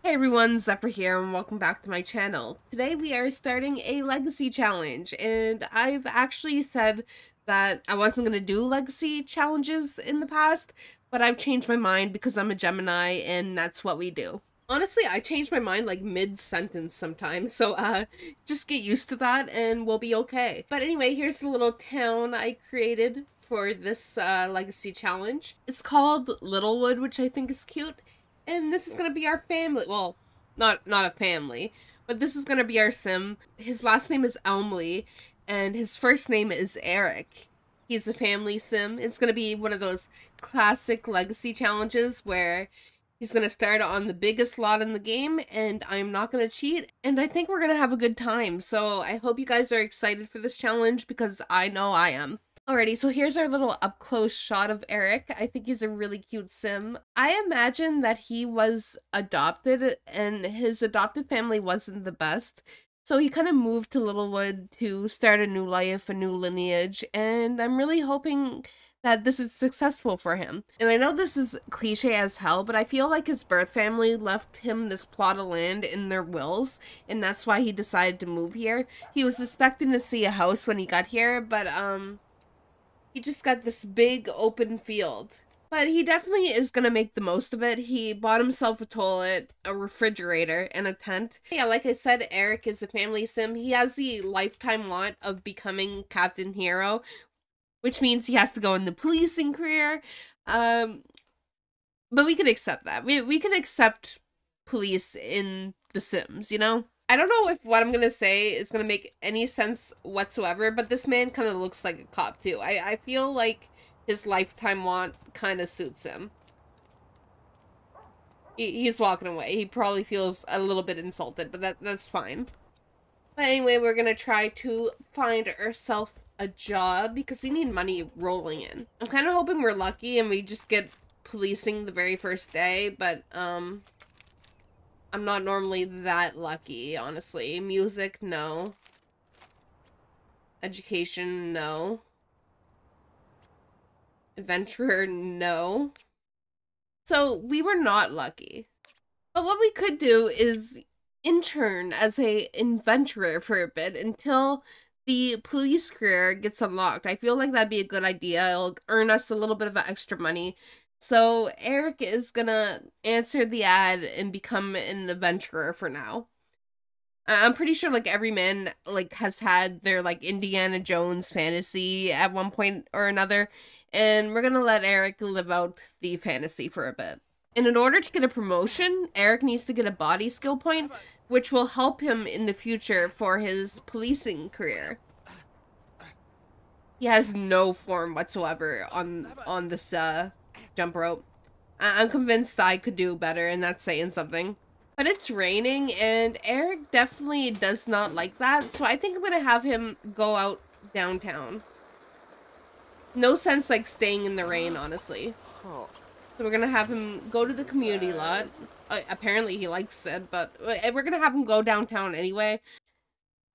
Hey everyone, Zephyr here and welcome back to my channel. Today we are starting a legacy challenge, and I've actually said that I wasn't going to do legacy challenges in the past, but I've changed my mind because I'm a Gemini and that's what we do. Honestly, I change my mind like mid-sentence sometimes, so just get used to that and we'll be okay. But anyway, here's the little town I created for this legacy challenge. It's called Littlewood, which I think is cute. And this is gonna be our family. Well, not a family, but this is gonna be our sim. His last name is Elmley, and his first name is Eric. He's a family sim. It's gonna be one of those classic legacy challenges where he's gonna start on the biggest lot in the game, and I'm not gonna cheat, and I think we're gonna have a good time. So I hope you guys are excited for this challenge because I know I am. Alrighty, so here's our little up-close shot of Eric. I think he's a really cute sim. I imagine that he was adopted and his adopted family wasn't the best. So he kind of moved to Littlewood to start a new life, a new lineage, and I'm really hoping that this is successful for him. And I know this is cliche as hell, but I feel like his birth family left him this plot of land in their wills, and that's why he decided to move here. He was expecting to see a house when he got here, but he just got this big open field. But he definitely is gonna make the most of it. He bought himself a toilet, a refrigerator, and a tent. Yeah, like I said, Eric is a family sim. He has the lifetime want of becoming Captain Hero, which means he has to go in the policing career. But we can accept that. We can accept police in The Sims, you know? I don't know if what I'm gonna say is gonna make any sense whatsoever, but this man kind of looks like a cop too. I feel like his lifetime want kind of suits him. He's walking away. He probably feels a little bit insulted, but that's fine. But anyway, we're gonna try to find ourselves a job because we need money rolling in. I'm kind of hoping we're lucky and we just get policing the very first day, but I'm not normally that lucky, honestly. Music, no. Education, no. Adventurer, no. So, we were not lucky. But what we could do is intern as a adventurer for a bit until the police career gets unlocked. I feel like that'd be a good idea. It'll earn us a little bit of extra money. So Eric is gonna answer the ad and become an adventurer for now. I'm pretty sure like every man like has had their like Indiana Jones fantasy at one point or another, and we're gonna let Eric live out the fantasy for a bit. And in order to get a promotion, Eric needs to get a body skill point, which will help him in the future for his policing career. He has no form whatsoever on this jump rope. I'm convinced I could do better, and that's saying something. But it's raining, and Eric definitely does not like that, so I think I'm gonna have him go out downtown. No sense, like, staying in the rain, honestly. So we're gonna have him go to the community lot. Apparently he likes it, but we're gonna have him go downtown anyway.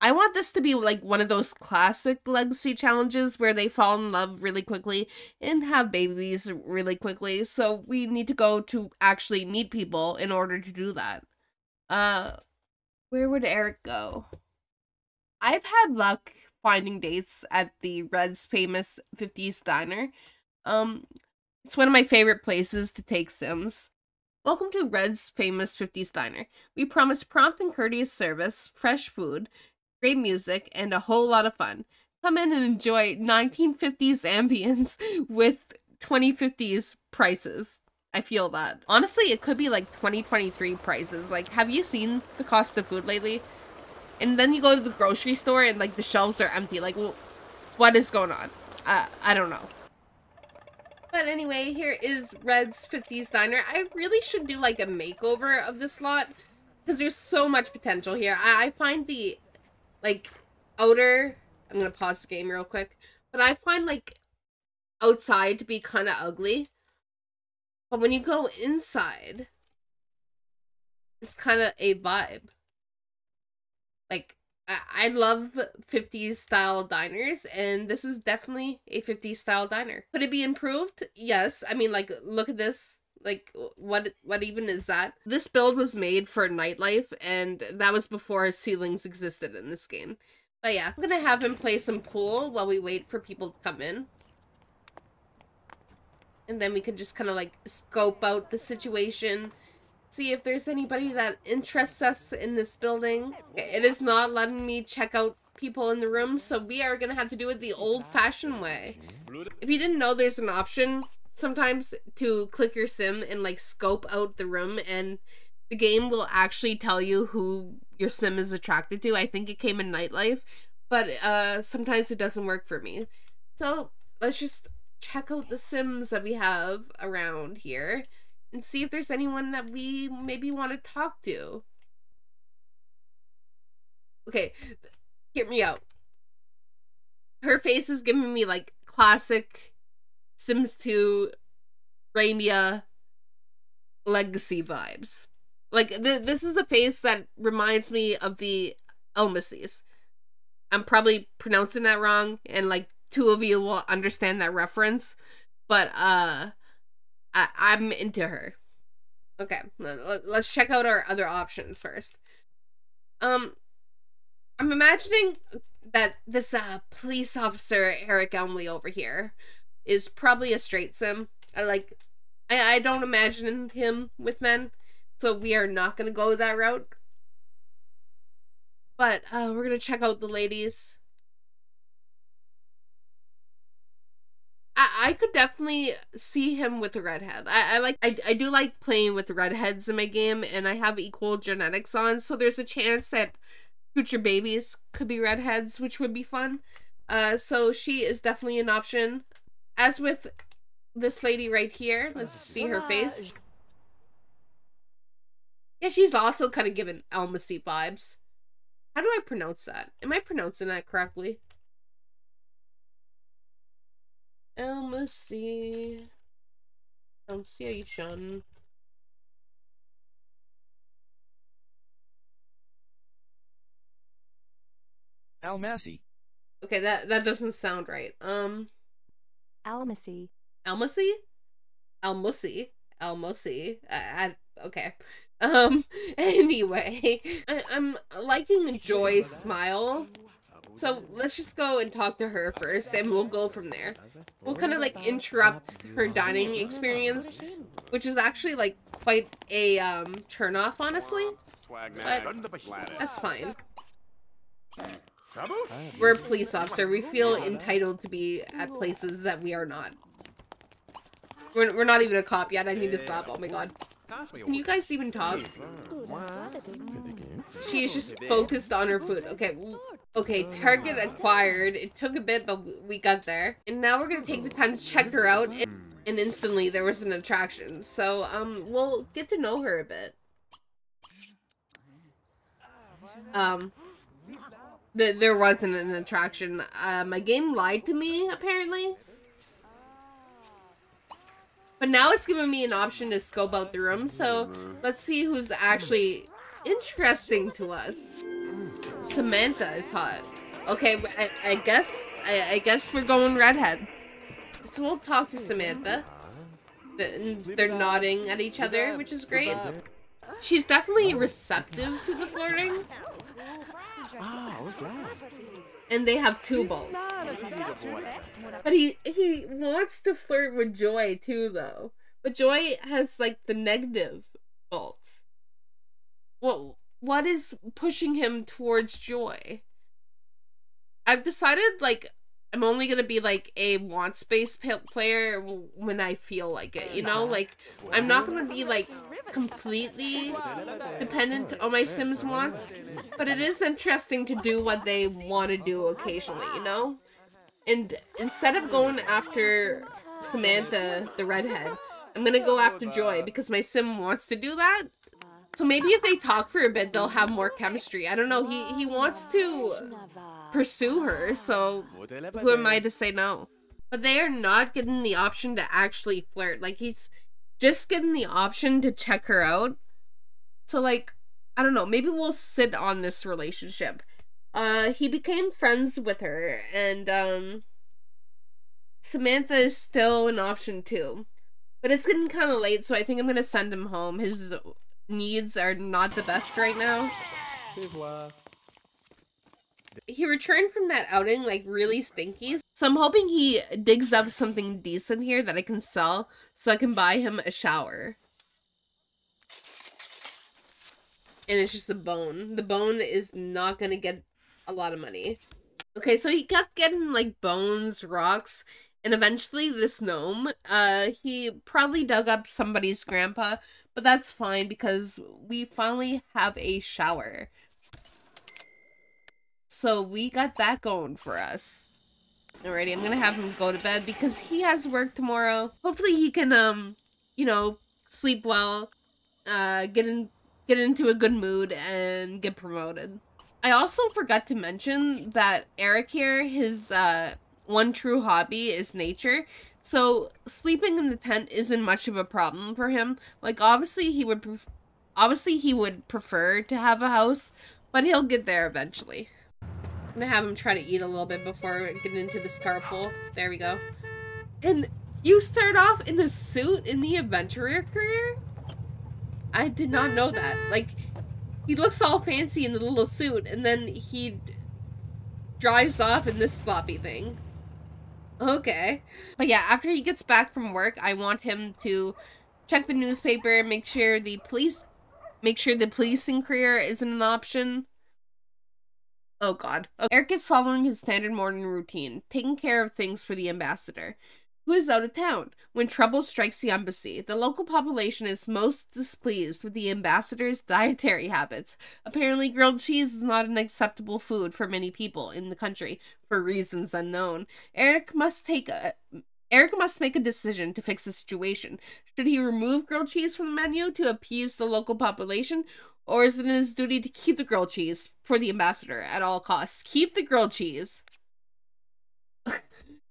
I want this to be like one of those classic legacy challenges where they fall in love really quickly and have babies really quickly. So we need to go to actually meet people in order to do that. Where would Eric go? I've had luck finding dates at the Red's famous 50s diner. It's one of my favorite places to take Sims. Welcome to Red's famous 50s diner. We promise prompt and courteous service, fresh food, great music, and a whole lot of fun. Come in and enjoy 1950s ambience with 2050s prices. I feel that. Honestly, it could be like 2023 prices. Like, have you seen the cost of food lately? And then you go to the grocery store and like the shelves are empty. Like, well, what is going on? I don't know. But anyway, here is Red's 50s Diner. I really should do like a makeover of this lot because there's so much potential here. I find the like outer, I'm gonna pause the game real quick, but I find like outside to be kind of ugly, but when you go inside, it's kind of a vibe. Like, I love 50s style diners, and this is definitely a 50s style diner. Could it be improved? Yes. I mean, like, look at this. Like, what even is that? This build was made for nightlife, and that was before ceilings existed in this game. But yeah, I'm gonna have him play some pool while we wait for people to come in. And then we can just kind of like scope out the situation, see if there's anybody that interests us in this building. It is not letting me check out people in the room, so we are gonna have to do it the old-fashioned way. If you didn't know, there's an option sometimes to click your sim and like scope out the room, and the game will actually tell you who your sim is attracted to. I think it came in Nightlife, but sometimes it doesn't work for me. So let's just check out the sims that we have around here and see if there's anyone that we maybe want to talk to. Okay, hear me out. Her face is giving me like classic Sims 2 Rainia Legacy vibes. Like, this is a face that reminds me of the Elmacies. I'm probably pronouncing that wrong, and like 2 of you will understand that reference, but I'm into her. Okay, let's check out our other options first. I'm imagining that this police officer Eric Elmley over here is probably a straight sim. I don't imagine him with men, so we are not gonna go that route. But we're gonna check out the ladies. I could definitely see him with a redhead. I do like playing with redheads in my game, and I have equal genetics on, so there's a chance that future babies could be redheads, which would be fun. So she is definitely an option. As with this lady right here, let's see her face. Yeah, she's also kind of given Elmacy vibes. How do I pronounce that? Am I pronouncing that correctly? Elmacy. Pronunciation. Almacy. Okay, that doesn't sound right. Almacy. Almacy? Almacy. Almacy. Okay. Anyway, I'm liking Joy's smile. So let's just go and talk to her first, and we'll go from there. We'll kind of like interrupt her dining experience, which is actually like quite a turn off, honestly. But that's fine. We're a police officer. We feel entitled to be at places that we are not. We're not even a cop yet. I need to stop. Oh my god. Can you guys even talk? She's just focused on her food. Okay. Okay, target acquired. It took a bit, but we got there. And now we're gonna take the time to check her out, and instantly there was an attraction. So, we'll get to know her a bit. There wasn't an attraction. My game lied to me, apparently. But now it's giving me an option to scope out the room, so let's see who's actually interesting to us. Samantha is hot. Okay, I guess we're going redhead. So we'll talk to Samantha. They're nodding at each other, which is great. She's definitely receptive to the flirting. And they have 2 bolts. But he wants to flirt with Joy too, though. But Joy has like the negative bolt. Well, what is pushing him towards Joy? I've decided like I'm only gonna be like a want-based player when I feel like it, you know? Like, I'm not gonna be like completely dependent on my Sims wants, but it is interesting to do what they want to do occasionally, you know? And instead of going after Samantha, the redhead, I'm gonna go after Joy because my Sim wants to do that. So maybe if they talk for a bit, they'll have more chemistry. I don't know, he wants to pursue her, so who am I to say no? But they are not getting the option to actually flirt. Like, he's just getting the option to check her out. So, like, I don't know, maybe we'll sit on this relationship. He became friends with her, and Samantha is still an option too. But it's getting kind of late, so I think I'm gonna send him home. His needs are not the best right now. He returned from that outing like really stinky, so I'm hoping he digs up something decent here that I can sell so I can buy him a shower. And it's just a bone. The bone is not gonna get a lot of money. Okay, so he kept getting like bones, rocks, and eventually this gnome, he probably dug up somebody's grandpa, but that's fine because we finally have a shower. So we got that going for us. Alrighty, I'm gonna have him go to bed because he has work tomorrow. Hopefully he can, you know, sleep well, get into a good mood, and get promoted. I also forgot to mention that Eric here, his, one true hobby is nature. So sleeping in the tent isn't much of a problem for him. Like, obviously he would prefer to have a house, but he'll get there eventually. I'm gonna have him try to eat a little bit before getting into this carpool. There we go. And you start off in a suit in the adventurer career? I did not know that. Like, he looks all fancy in the little suit, and then he drives off in this sloppy thing. Okay. But yeah, after he gets back from work, I want him to check the newspaper, make sure the policing career isn't an option. Oh god. Okay. Eric is following his standard morning routine, taking care of things for the ambassador, who is out of town when trouble strikes the embassy. The local population is most displeased with the ambassador's dietary habits. Apparently, grilled cheese is not an acceptable food for many people in the country, for reasons unknown. Eric must make a decision to fix the situation. Should he remove grilled cheese from the menu to appease the local population, or is it his duty to keep the grilled cheese for the ambassador at all costs? Keep the grilled cheese.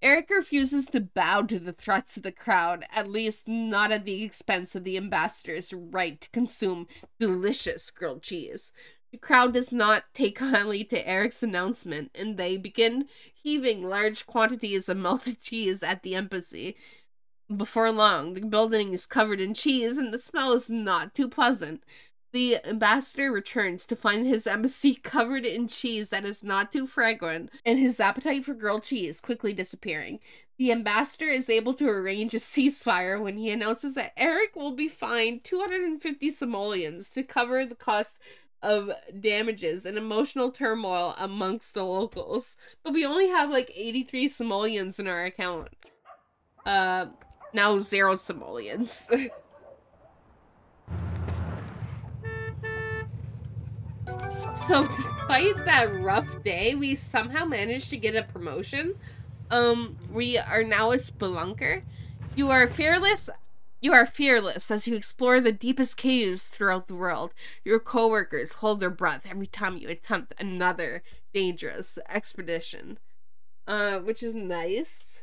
Eric refuses to bow to the threats of the crowd, at least not at the expense of the ambassador's right to consume delicious grilled cheese. The crowd does not take kindly to Eric's announcement, and they begin heaving large quantities of melted cheese at the embassy. Before long, the building is covered in cheese, and the smell is not too pleasant. The ambassador returns to find his embassy covered in cheese that is not too fragrant, and his appetite for grilled cheese quickly disappearing. The ambassador is able to arrange a ceasefire when he announces that Eric will be fined 250 simoleons to cover the cost of damages and emotional turmoil amongst the locals. But we only have like 83 simoleons in our account. Now 0 simoleons. So, despite that rough day, we somehow managed to get a promotion. We are now a spelunker. You are fearless as you explore the deepest caves throughout the world. Your co-workers hold their breath every time you attempt another dangerous expedition. Which is nice.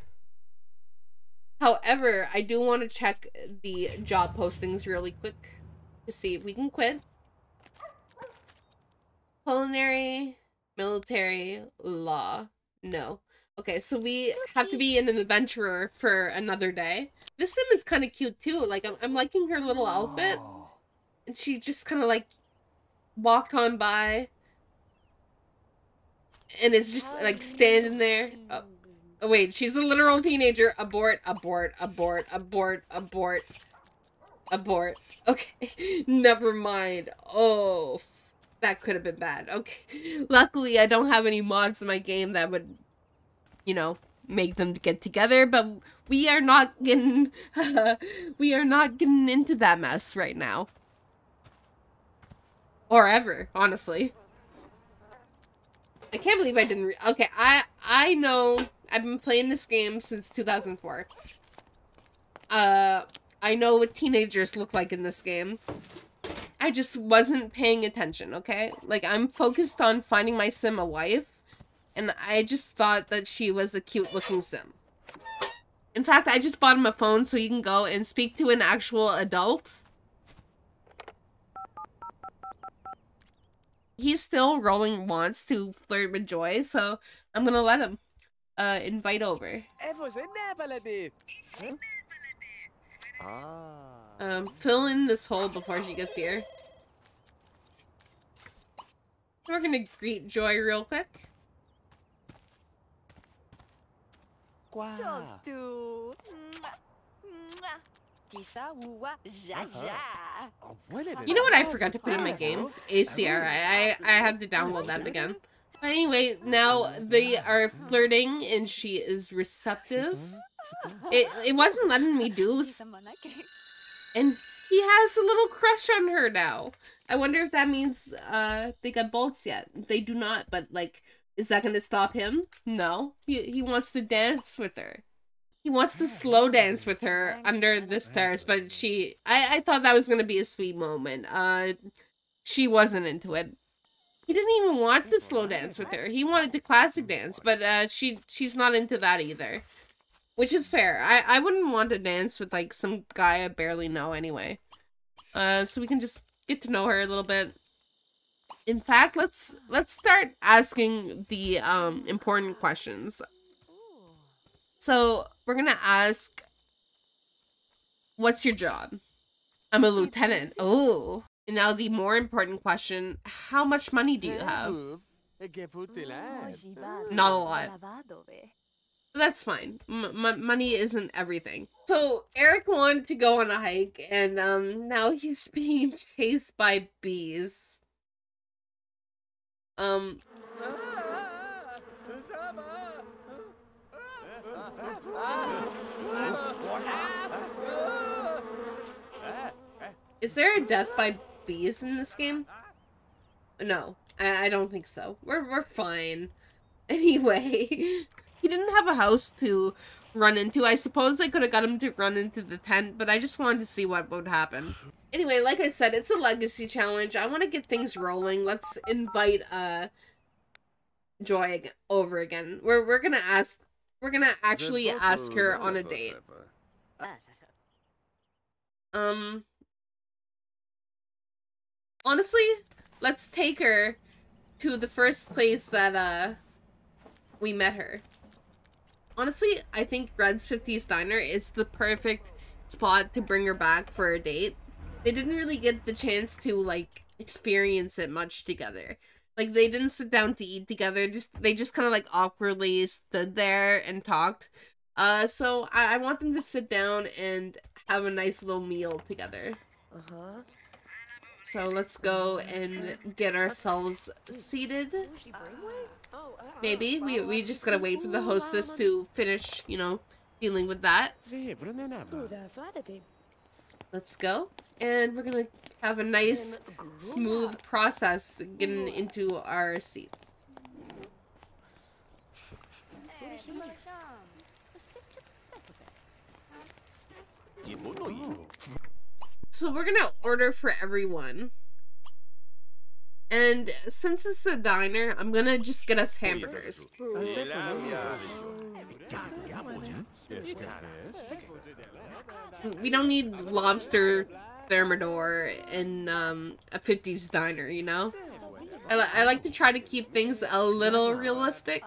However, I do want to check the job postings really quick to see if we can quit. Culinary, military, law. No. Okay, so we have to be an adventurer for another day. This sim is kind of cute too. Like, I'm liking her little outfit. And she just kind of like walked on by. And is just like standing there. Oh, wait, she's a literal teenager. Abort, abort, abort, abort, abort. Abort. Okay, never mind. Oh, that could have been bad. Okay. Luckily, I don't have any mods in my game that would, you know, make them get together, but we are not getting into that mess right now. Or ever, honestly. I can't believe I didn't okay, I know I've been playing this game since 2004. I know what teenagers look like in this game. I just wasn't paying attention, okay? Like, I'm focused on finding my sim a wife, and I just thought that she was a cute-looking sim. In fact, I just bought him a phone so he can go and speak to an actual adult. He's still rolling wants to flirt with Joy, so I'm gonna let him invite over. Fill in this hole before she gets here. We're gonna greet Joy real quick. Just do. You know what I forgot to put in my game? ACR. I had to download that again. But anyway, now they are flirting and she is receptive. It wasn't letting me do, and he has a little crush on her now. I wonder if that means they got bolts yet. They do not, but like, is that gonna stop him? No. He wants to dance with her. He wants to slow dance with her under the stars, but I thought that was gonna be a sweet moment. She wasn't into it. He didn't even want to slow dance with her. He wanted to classic dance, but she's not into that either. Which is fair. I wouldn't want to dance with like some guy I barely know anyway. So we can just get to know her a little bit. In fact, let's start asking the important questions. So we're gonna ask, what's your job? I'm a lieutenant. Oh. And now the more important question, how much money do you have? Not a lot. That's fine. Money isn't everything. So Eric wanted to go on a hike, and now he's being chased by bees. Is there a death by bees in this game? No, I don't think so. We're fine. Anyway, he didn't have a house to run into. I suppose I could have got him to run into the tent, but I just wanted to see what would happen. Anyway, like I said, it's a legacy challenge. I want to get things rolling. Let's invite Joy over again. We're gonna actually ask her on a date. Honestly, let's take her to the first place that we met her. Honestly, I think Red's 50s Diner is the perfect spot to bring her back for a date. They didn't really get the chance to like experience it much together. Like, they didn't sit down to eat together. They just kind of like awkwardly stood there and talked. So I want them to sit down and have a nice little meal together. So let's go and get ourselves seated. Maybe we just gotta wait for the hostess to finish, you know, dealing with that. Let's go. And we're gonna have a nice, smooth process getting into our seats. So we're gonna order for everyone. And since it's a diner, I'm gonna just get us hamburgers. We don't need lobster thermidor in a 50s diner, you know? I like to try to keep things a little realistic.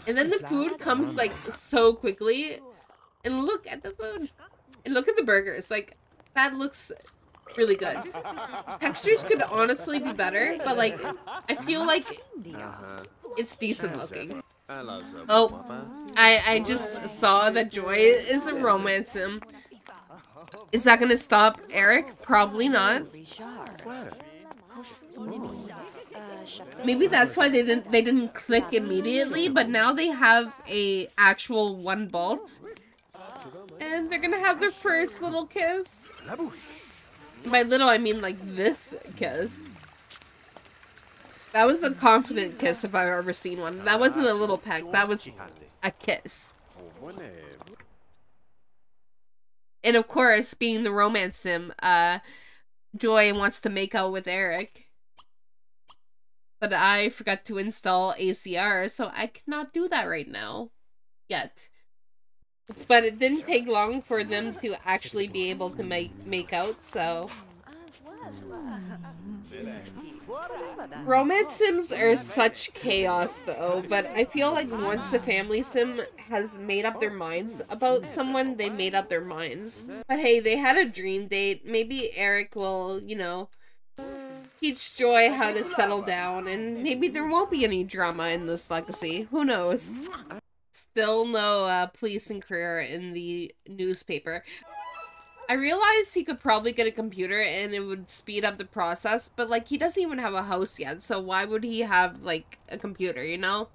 And then the food comes like so quickly. And look at the food. And look at the burgers. Like, that looks really good. Textures could honestly be better, but like, I feel like it's decent looking. Oh, I just saw that Joy is a romance sim. Is that gonna stop Eric? Probably not. Maybe that's why they didn't click immediately, but now they have a actual one bolt. And they're gonna have their first little kiss. By little, I mean like this kiss. That was a confident kiss if I've ever seen one. That wasn't a little peck, that was a kiss. And of course, being the romance sim, Joy wants to make out with Eric. But I forgot to install ACR, so I cannot do that right now. Yet. But it didn't take long for them to actually be able to make out, so Romance sims are such chaos though, but I feel like once the family sim has made up their minds about someone, they made up their minds. But hey, they had a dream date. Maybe Eric will, you know, teach Joy how to settle down, and maybe there won't be any drama in this legacy. Who knows? Still no police and career in the newspaper. I realized he could probably get a computer and it would speed up the process, but like he doesn't even have a house yet, so why would he have like a computer, you know?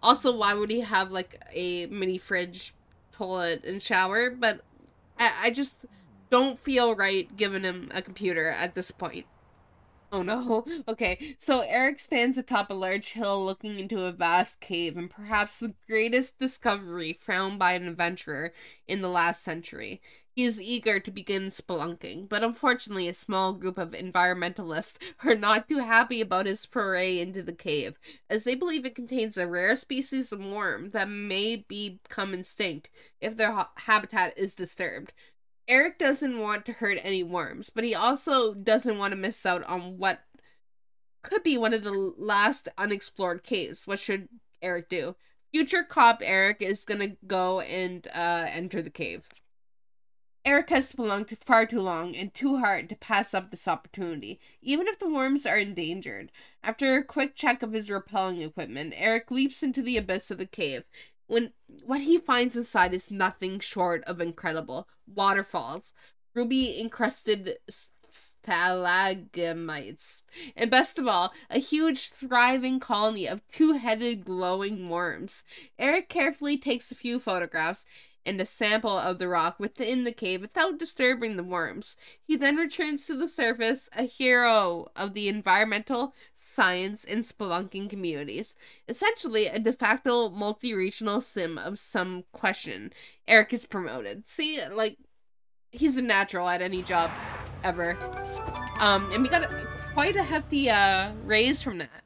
Also, why would he have like a mini fridge, toilet, and shower? But I just don't feel right giving him a computer at this point. Oh no. Okay, so Eric stands atop a large hill looking into a vast cave and perhaps the greatest discovery found by an adventurer in the last century. He is eager to begin spelunking, but unfortunately a small group of environmentalists are not too happy about his foray into the cave, as they believe it contains a rare species of worm that may become extinct if their habitat is disturbed. Eric doesn't want to hurt any worms, but he also doesn't want to miss out on what could be one of the last unexplored caves. What should Eric do? Future cop Eric is gonna go and enter the cave. Eric has spelunked far too long and too hard to pass up this opportunity, even if the worms are endangered. After a quick check of his repelling equipment, Eric leaps into the abyss of the cave. What he finds inside is nothing short of incredible. Waterfalls, ruby-encrusted stalagmites, and best of all, a huge, thriving colony of two-headed glowing worms. Eric carefully takes a few photographs and a sample of the rock within the cave without disturbing the worms. He then returns to the surface, a hero of the environmental, science, and spelunking communities. Essentially, a de facto multi-regional sim of some question. Eric is promoted. See, like, he's a natural at any job ever. And we got quite a hefty raise from that.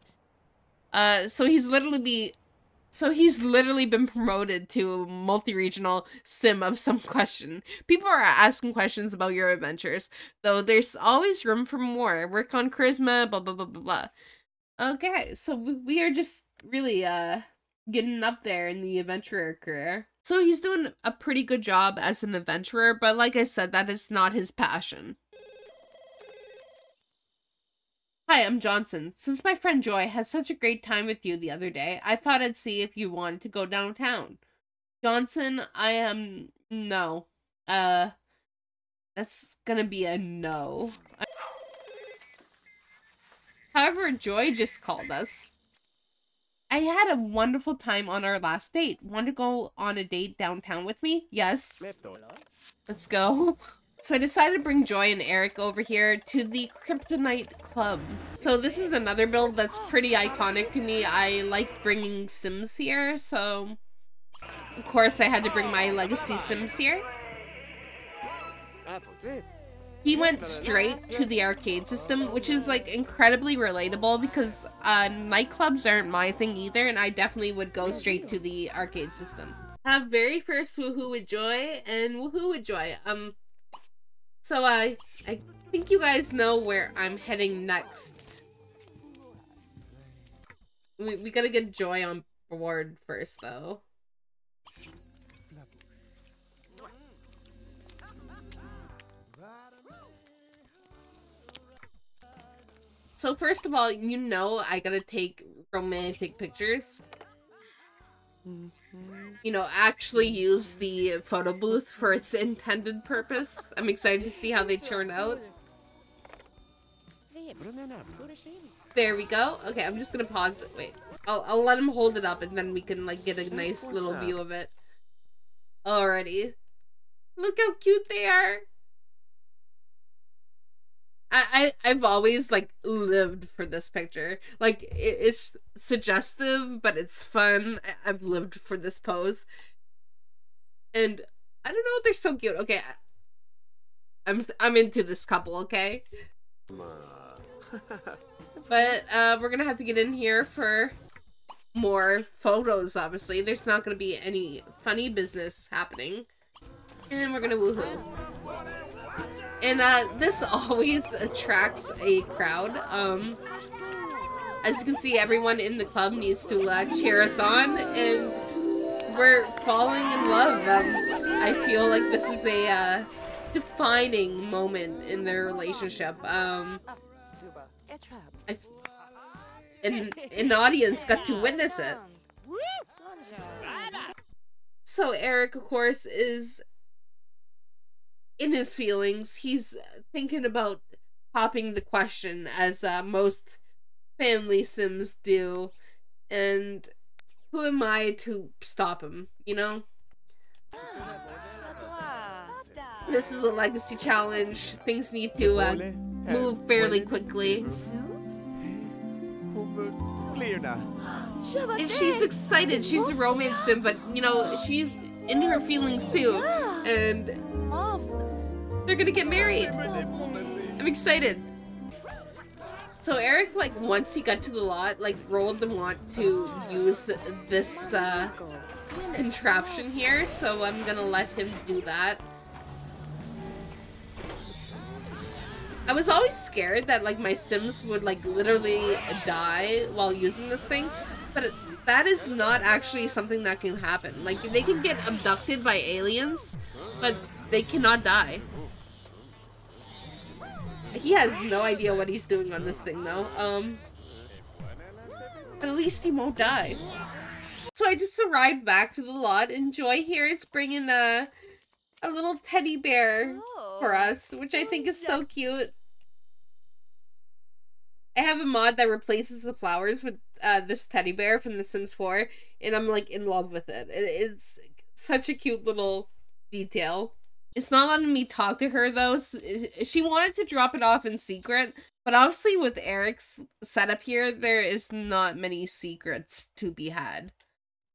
So he's literally been promoted to multi-regional sim of some question. People are asking questions about your adventures, though there's always room for more. Work on charisma, blah, blah, blah, blah, blah. Okay, so we are just really, getting up there in the adventurer career. So he's doing a pretty good job as an adventurer, but like I said, that is not his passion. Hi, I'm Johnson. Since my friend Joy had such a great time with you the other day, I thought I'd see if you wanted to go downtown. Johnson, I am... no. That's gonna be a no. However, Joy just called us. I had a wonderful time on our last date. Want to go on a date downtown with me? Yes. Let's go. So I decided to bring Joy and Eric over here to the Kryptonite Club. So this is another build that's pretty iconic to me. I like bringing Sims here, so of course I had to bring my legacy Sims here. He went straight to the arcade system, which is like incredibly relatable because nightclubs aren't my thing either, and I definitely would go straight to the arcade system. Have very first woohoo with Joy and woohoo with Joy. So, I think you guys know where I'm heading next. We gotta get Joy on board first, though. So first of all, you know I gotta take romantic pictures. You know, actually use the photo booth for its intended purpose. I'm excited to see how they turn out. There we go. Okay, I'm just gonna pause it. Wait. I'll let him hold it up and then we can like get a nice little view of it. Alrighty. Look how cute they are. I've always like lived for this picture. Like it's suggestive, but it's fun. I've lived for this pose, and I don't know, they're so cute. Okay, I'm into this couple. Okay, but we're gonna have to get in here for more photos. Obviously, there's not gonna be any funny business happening, and we're gonna woohoo. And this always attracts a crowd. As you can see, everyone in the club needs to cheer us on, and we're falling in love. I feel like this is a defining moment in their relationship. And an audience got to witness it. So Eric, of course, is in his feelings. He's thinking about popping the question, as most family sims do, and who am I to stop him, you know? This is a legacy challenge. Things need to move fairly quickly. And she's excited. She's a romance sim, but, you know, she's in her feelings too. And they're gonna get married. I'm excited. So Eric, like, once he got to the lot, like, rolled the want to use this contraption here, so I'm gonna let him do that. I was always scared that, like, my sims would, like, literally die while using this thing, but that is not actually something that can happen. Like, they can get abducted by aliens, but they cannot die. He has no idea what he's doing on this thing, though. But at least he won't die. So I just arrived back to the lot, and Joy here is bringing a little teddy bear for us, which I think is so cute. I have a mod that replaces the flowers with this teddy bear from The Sims 4, and I'm, like, in love with it. It's such a cute little detail. It's not letting me talk to her, though. She wanted to drop it off in secret, but obviously with Eric's setup here, there is not many secrets to be had.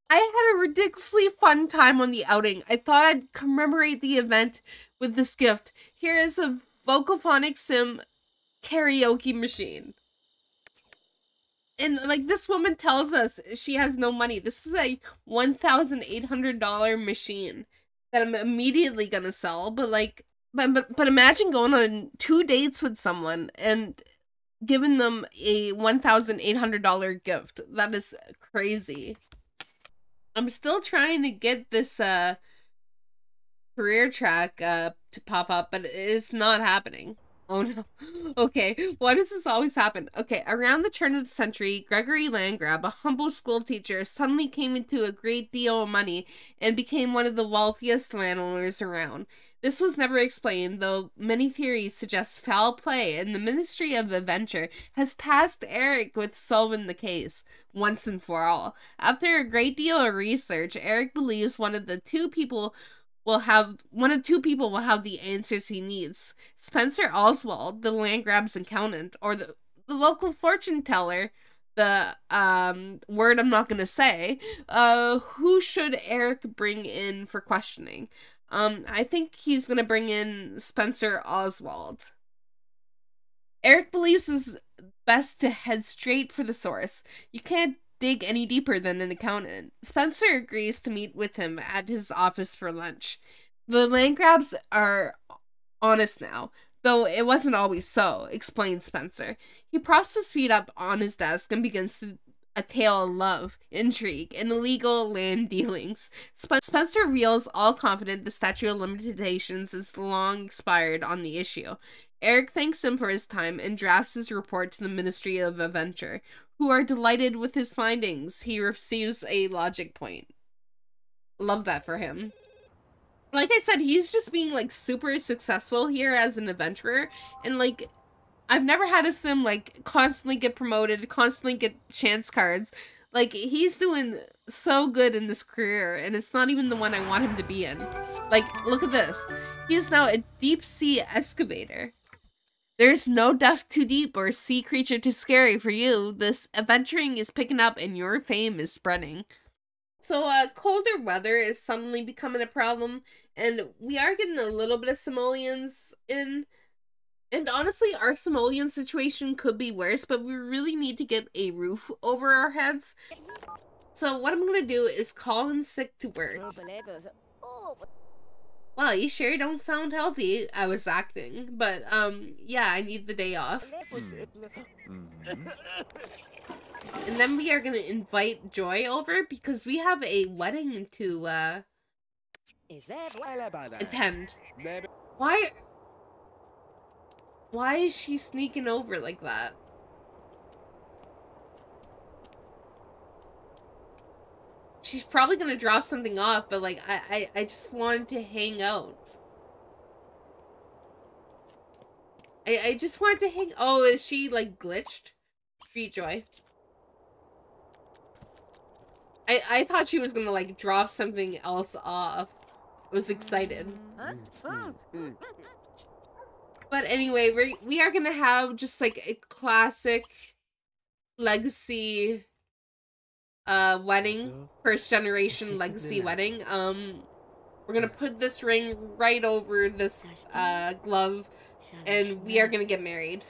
I had a ridiculously fun time on the outing. I thought I'd commemorate the event with this gift. Here is a Vocaphonic Sim karaoke machine. And, like, this woman tells us she has no money. This is a $1,800 machine that I'm immediately gonna sell, but, like, but imagine going on 2 dates with someone and giving them a $1,800 gift. That is crazy. I'm still trying to get this career track to pop up, but it's not happening. Oh no. Okay, why does this always happen? Okay, around the turn of the century, Gregory Landgrab, a humble school teacher, suddenly came into a great deal of money and became one of the wealthiest landowners around. This was never explained, though many theories suggest foul play, and the Ministry of Adventure has tasked Eric with solving the case once and for all. After a great deal of research, Eric believes one of two people will have the answers he needs. Spencer Oswald, the Landgrab's accountant, or the local fortune teller, the word I'm not gonna say. Who should Eric bring in for questioning? I think he's gonna bring in Spencer Oswald. Eric believes it's best to head straight for the source. You can't dig any deeper than an accountant. Spencer agrees to meet with him at his office for lunch. The Landgrabs are honest now, though it wasn't always so, explains Spencer. He props his feet up on his desk and begins a tale of love, intrigue, and illegal land dealings. Spencer reveals, all confident, the statute of limitations is long expired on the issue. Eric thanks him for his time and drafts his report to the Ministry of Adventure, who are delighted with his findings. He receives a logic point. Love that for him. Like I said, he's just being, like, super successful here as an adventurer, and, like, I've never had a sim, like, constantly get promoted, constantly get chance cards. Like, he's doing so good in this career, and it's not even the one I want him to be in. Like, look at this. He is now a deep-sea excavator. There's no depth too deep or sea creature too scary for you. This adventuring is picking up and your fame is spreading. So, colder weather is suddenly becoming a problem, and we are getting a little bit of simoleons in. And honestly, our simoleon situation could be worse, but we really need to get a roof over our heads. So what I'm gonna do is call in sick to work. Wow, you sure don't sound healthy. I was acting, but yeah, I need the day off. And then we are gonna invite Joy over because we have a wedding to attend. Why is she sneaking over like that? She's probably gonna drop something off, but like I just wanted to hang out. I just wanted to hang. Oh, is she like glitched? Free Joy. I thought she was gonna like drop something else off. I was excited. But anyway, we are gonna have just like a classic legacy wedding, first generation legacy wedding. We're gonna put this ring right over this glove, and we are gonna get married.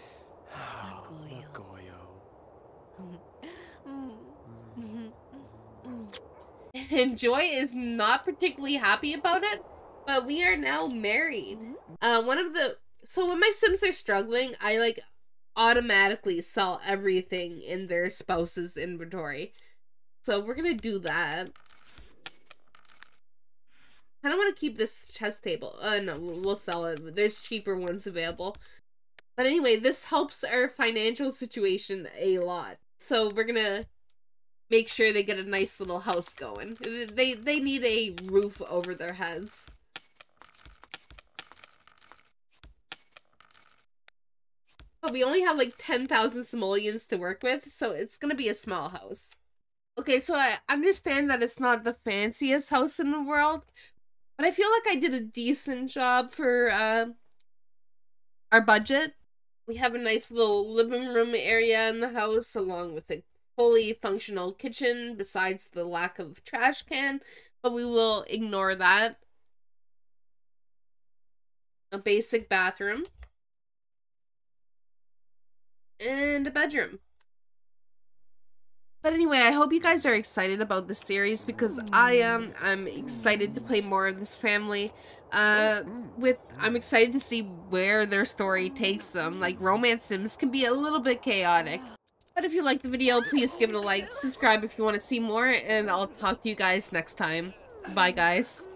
And Joy is not particularly happy about it, but we are now married. So when my Sims are struggling, I like automatically sell everything in their spouse's inventory. So we're gonna do that. I don't want to keep this chess table. No, we'll sell it. There's cheaper ones available. But anyway, this helps our financial situation a lot. So we're gonna make sure they get a nice little house going. They need a roof over their heads. But we only have like 10,000 simoleons to work with, so it's gonna be a small house. Okay, so I understand that it's not the fanciest house in the world, but I feel like I did a decent job for our budget. We have a nice little living room area in the house, along with a fully functional kitchen, besides the lack of trash can, but we will ignore that. A basic bathroom. And a bedroom. But anyway, I hope you guys are excited about this series because I am. I'm excited to play more of this family. I'm excited to see where their story takes them. Like, romance sims can be a little bit chaotic. But if you like the video, please give it a like, subscribe if you want to see more, and I'll talk to you guys next time. Bye, guys.